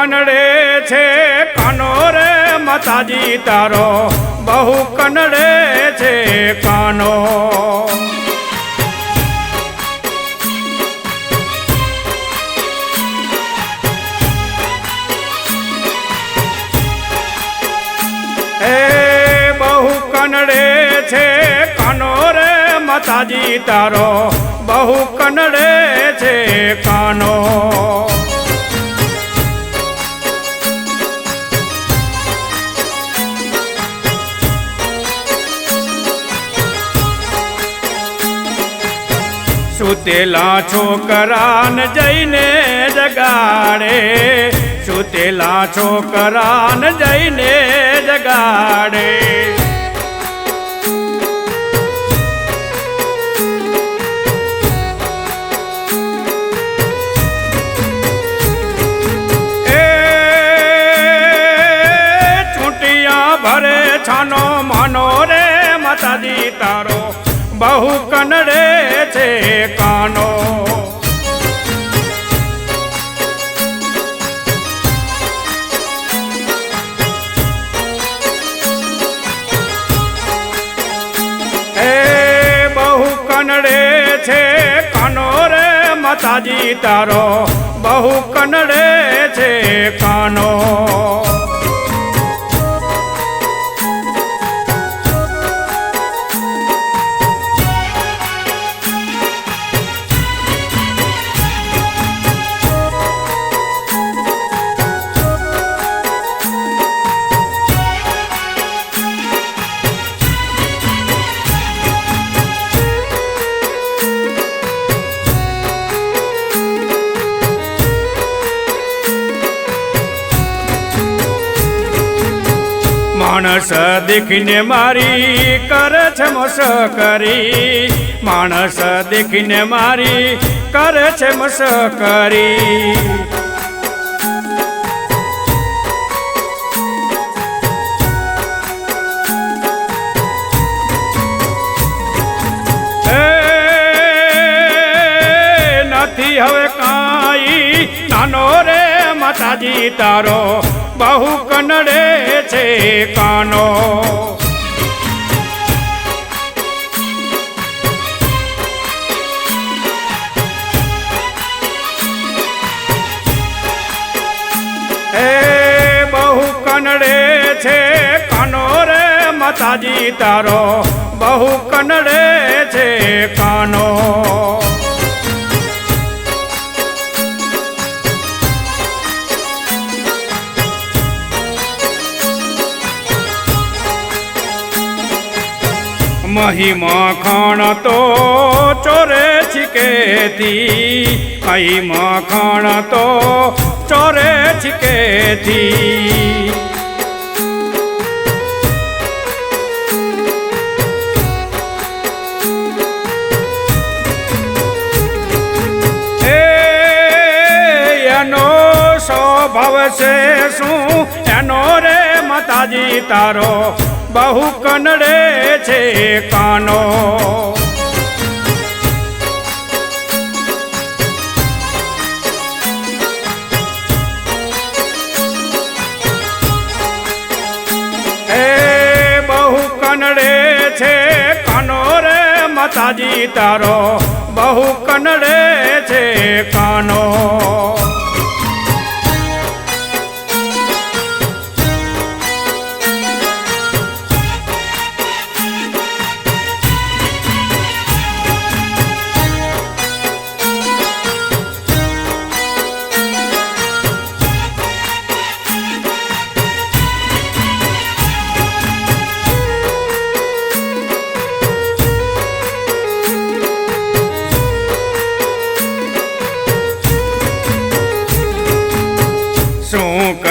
કનડે છે કાનો રે માતાજી તારો બહુ કનડે છે કાનો બહુ કનડે છે કાનો રે માતાજી તારો બહુ કનડે છે કાનો સુતેલા છોકરાને જઈને જગાડે સુતેલા છોકરાને જઈને જગાડે એ ચૂંટિયા ભરે છાનો માનો રે માતાજી તારો બહુ કનડે છે કાનો બહુ કનડે છે કાનો રે માતાજી તારો બહુ કનડે છે કાનો માણસ દેખીને મારી કરે છે મસ્કરી માણસ દેખીને મારી કરે છે મસ્કરી નથી હવે કાંઈ નાનો રે માતાજી તારો બહુ કનડે છે કાનો બહુ કનડે છે કાનો રે માતાજી તારો બહુ કનડે છે કાનો મહીમાં ખાણ તો ચોરે છીકેતી મહીમાં ખાણ તો ચોરે છીકેતી એનો સ્વભાવ છે શું એનો રે માતાજી તારો બહુ કનડે છે કાનો બહુ કનડે છે કાનો રે માતાજી તારો બહુ કનડે છે કાનો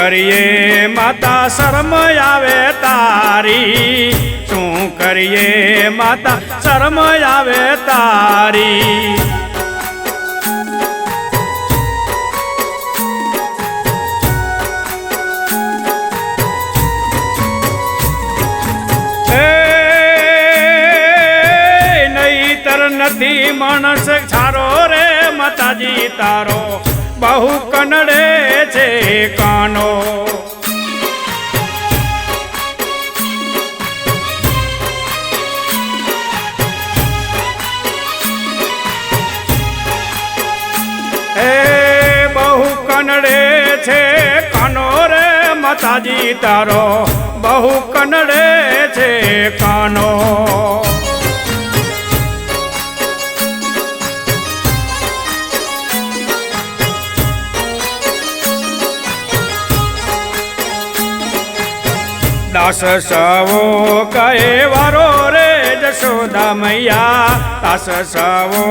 કરીએ માતા શરમ આવે તારી શું કરીએ માતા શરમ આવે તારી નહીતર નથી માણસ છારો રે માતાજી તારો બહુ કનડે છે કાનો. એ બહુ કનડે છે કાનો રે માતાજી તારો, બહુ કનડે છે કાનો. દાસ સવો કહે વારો રે જશોદા મૈયા, દાસ સવો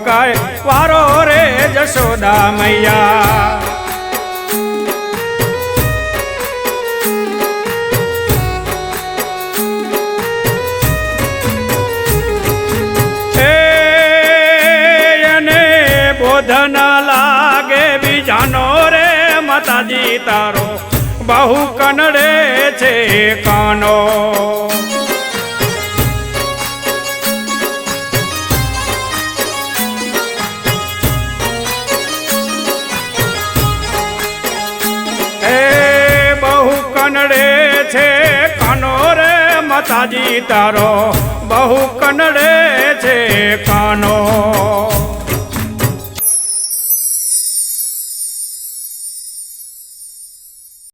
કહે વારો રે જશોદા મૈયા. એને બોધ ન લાગે બીજાનો રે માતાજી તારો, બહુ કનડે છે કાનો. એ બહુ કનડે છે કાનો રે માતાજી તારો, બહુ કનડે છે કાનો.